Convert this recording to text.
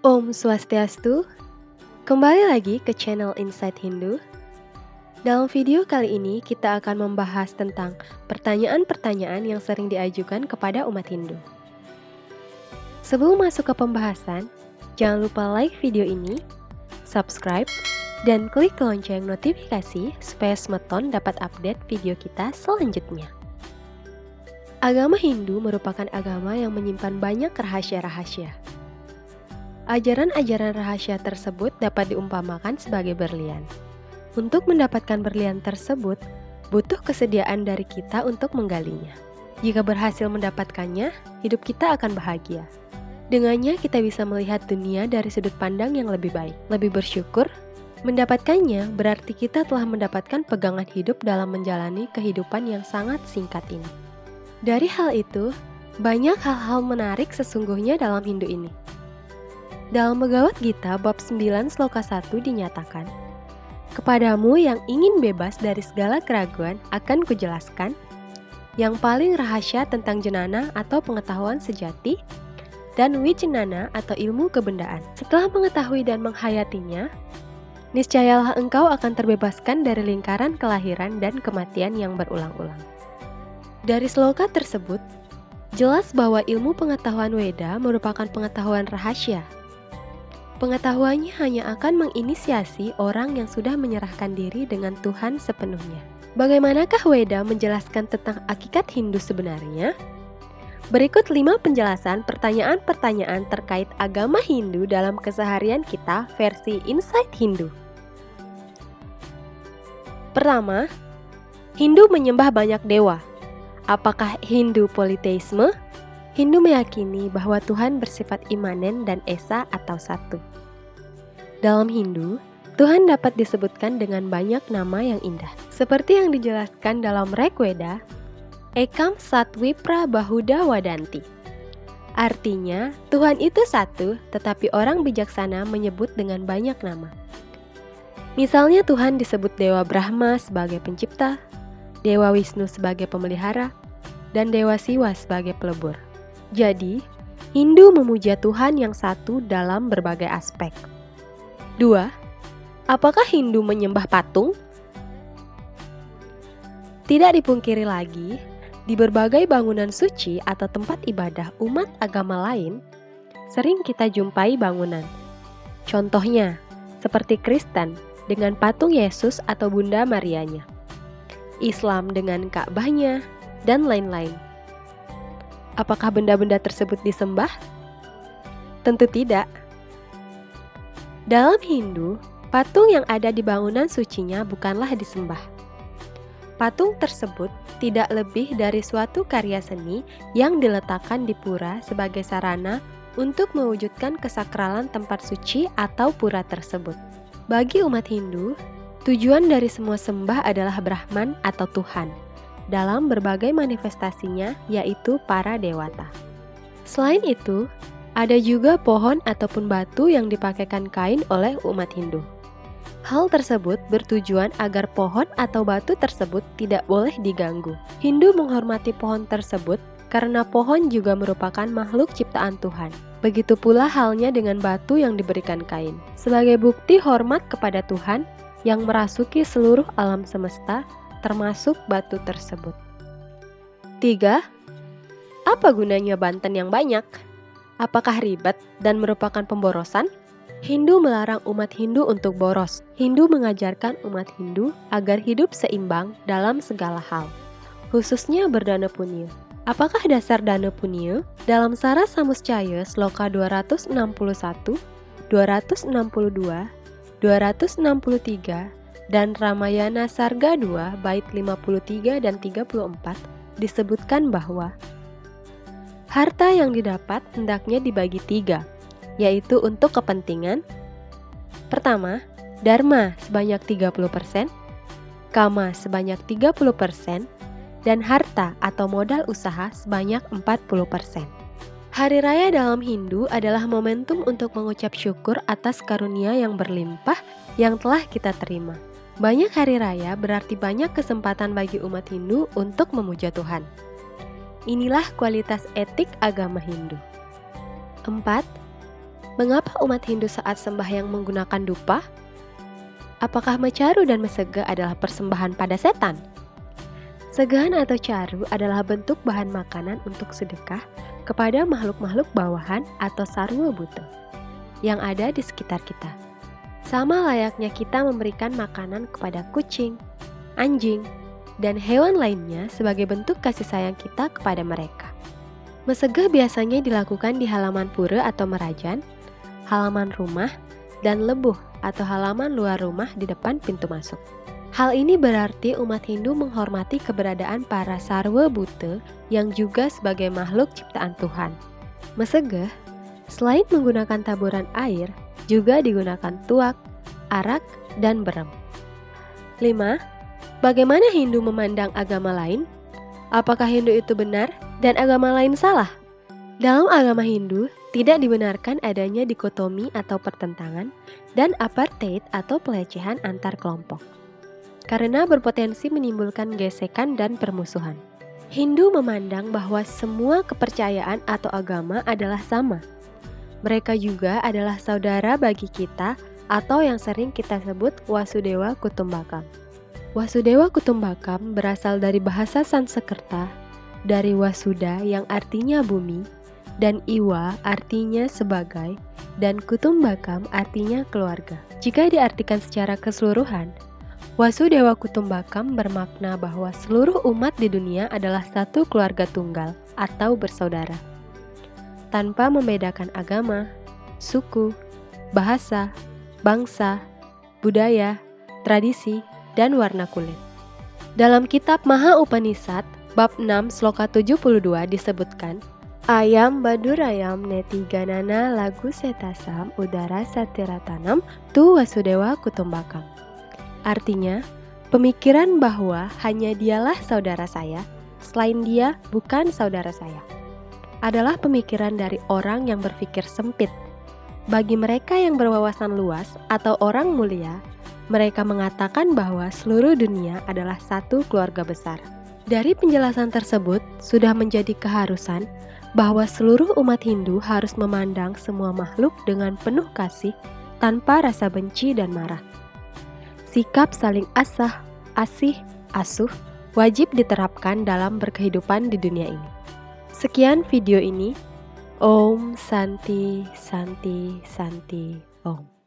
Om Swastiastu, kembali lagi ke channel Insight Hindu. Dalam video kali ini kita akan membahas tentang pertanyaan-pertanyaan yang sering diajukan kepada umat Hindu. Sebelum masuk ke pembahasan, jangan lupa like video ini, subscribe, dan klik lonceng notifikasi supaya Smeton dapat update video kita selanjutnya. Agama Hindu merupakan agama yang menyimpan banyak rahasia-rahasia. Ajaran-ajaran rahasia tersebut dapat diumpamakan sebagai berlian. Untuk mendapatkan berlian tersebut, butuh kesediaan dari kita untuk menggalinya. Jika berhasil mendapatkannya, hidup kita akan bahagia. Dengannya kita bisa melihat dunia dari sudut pandang yang lebih baik, lebih bersyukur. Mendapatkannya berarti kita telah mendapatkan pegangan hidup dalam menjalani kehidupan yang sangat singkat ini. Dari hal itu, banyak hal-hal menarik sesungguhnya dalam Hindu ini. Dalam Bhagavad Gita bab 9 sloka 1 dinyatakan, "Kepadamu yang ingin bebas dari segala keraguan akan kujelaskan yang paling rahasia tentang jenana atau pengetahuan sejati dan wijenana atau ilmu kebendaan. Setelah mengetahui dan menghayatinya, niscayalah engkau akan terbebaskan dari lingkaran kelahiran dan kematian yang berulang-ulang." Dari sloka tersebut, jelas bahwa ilmu pengetahuan Weda merupakan pengetahuan rahasia. Pengetahuannya hanya akan menginisiasi orang yang sudah menyerahkan diri dengan Tuhan sepenuhnya. Bagaimanakah Weda menjelaskan tentang hakikat Hindu sebenarnya? Berikut 5 penjelasan pertanyaan-pertanyaan terkait agama Hindu dalam keseharian kita versi Insight Hindu. Pertama, Hindu menyembah banyak dewa. Apakah Hindu politeisme? Hindu meyakini bahwa Tuhan bersifat imanen dan esa atau satu. Dalam Hindu, Tuhan dapat disebutkan dengan banyak nama yang indah. Seperti yang dijelaskan dalam Rigveda, Ekam Satwipra Bahuda Wadanti. Artinya, Tuhan itu satu, tetapi orang bijaksana menyebut dengan banyak nama. Misalnya Tuhan disebut Dewa Brahma sebagai pencipta, Dewa Wisnu sebagai pemelihara, dan Dewa Siwa sebagai pelebur. Jadi, Hindu memuja Tuhan yang satu dalam berbagai aspek. 2. Apakah Hindu menyembah patung? Tidak dipungkiri lagi, di berbagai bangunan suci atau tempat ibadah umat agama lain, sering kita jumpai bangunan. Contohnya, seperti Kristen dengan patung Yesus atau Bunda Marianya, Islam dengan Ka'bahnya, dan lain-lain. Apakah benda-benda tersebut disembah? Tentu tidak. Dalam Hindu, patung yang ada di bangunan sucinya bukanlah disembah. Patung tersebut tidak lebih dari suatu karya seni yang diletakkan di pura sebagai sarana untuk mewujudkan kesakralan tempat suci atau pura tersebut. Bagi umat Hindu, tujuan dari semua sembah adalah Brahman atau Tuhan dalam berbagai manifestasinya, yaitu para dewata. Selain itu, ada juga pohon ataupun batu yang dipakaikan kain oleh umat Hindu. Hal tersebut bertujuan agar pohon atau batu tersebut tidak boleh diganggu. Hindu menghormati pohon tersebut karena pohon juga merupakan makhluk ciptaan Tuhan. Begitu pula halnya dengan batu yang diberikan kain. Sebagai bukti hormat kepada Tuhan yang merasuki seluruh alam semesta, termasuk batu tersebut. 3. Apa gunanya banten yang banyak? Apakah ribet dan merupakan pemborosan? Hindu melarang umat Hindu untuk boros. Hindu mengajarkan umat Hindu agar hidup seimbang dalam segala hal, khususnya berdana punya. Apakah dasar dana punya? Dalam Sara Samuscaya sloka 261, 262, 263, dan Ramayana Sarga 2 bait 53 dan 34 disebutkan bahwa harta yang didapat hendaknya dibagi 3, yaitu untuk kepentingan. Pertama, dharma sebanyak 30%, kama sebanyak 30%, dan harta atau modal usaha sebanyak 40%. Hari raya dalam Hindu adalah momentum untuk mengucap syukur atas karunia yang berlimpah yang telah kita terima. Banyak hari raya berarti banyak kesempatan bagi umat Hindu untuk memuja Tuhan. Inilah kualitas etik agama Hindu. 4. Mengapa umat Hindu saat sembahyang menggunakan dupa? Apakah mecaru dan mesege adalah persembahan pada setan? Segahan atau caru adalah bentuk bahan makanan untuk sedekah kepada makhluk-makhluk bawahan atau sarwa buta yang ada di sekitar kita. Sama layaknya kita memberikan makanan kepada kucing, anjing, dan hewan lainnya sebagai bentuk kasih sayang kita kepada mereka. Mesegeh biasanya dilakukan di halaman pura atau merajan, halaman rumah, dan lebuh atau halaman luar rumah di depan pintu masuk. Hal ini berarti umat Hindu menghormati keberadaan para sarwa buta yang juga sebagai makhluk ciptaan Tuhan. Mesegeh, selain menggunakan taburan air, juga digunakan tuak, arak, dan berem. 5. Bagaimana Hindu memandang agama lain? Apakah Hindu itu benar dan agama lain salah? Dalam agama Hindu, tidak dibenarkan adanya dikotomi atau pertentangan dan apartheid atau pelecehan antar kelompok, karena berpotensi menimbulkan gesekan dan permusuhan. Hindu memandang bahwa semua kepercayaan atau agama adalah sama. Mereka juga adalah saudara bagi kita atau yang sering kita sebut Wasudewa Kutumbakam. Wasudewa Kutumbakam berasal dari bahasa Sanskerta, dari Wasuda yang artinya bumi, dan Iwa artinya sebagai, dan Kutumbakam artinya keluarga. Jika diartikan secara keseluruhan, Wasudewa Kutumbakam bermakna bahwa seluruh umat di dunia adalah satu keluarga tunggal atau bersaudara, tanpa membedakan agama, suku, bahasa, bangsa, budaya, tradisi, dan warna kulit. Dalam kitab Maha Upanishad, bab 6 sloka 72 disebutkan, Ayam badurayam neti ganana lagu setasam udara satiratanam tu Wasudewa Kutumbakam. Artinya, pemikiran bahwa hanya dialah saudara saya, selain dia bukan saudara saya, adalah pemikiran dari orang yang berpikir sempit. Bagi mereka yang berwawasan luas atau orang mulia, mereka mengatakan bahwa seluruh dunia adalah satu keluarga besar. Dari penjelasan tersebut, sudah menjadi keharusan bahwa seluruh umat Hindu harus memandang semua makhluk dengan penuh kasih tanpa rasa benci dan marah. Sikap saling asih, asuh wajib diterapkan dalam berkehidupan di dunia ini. Sekian video ini. Om Santi Santi Santi Om.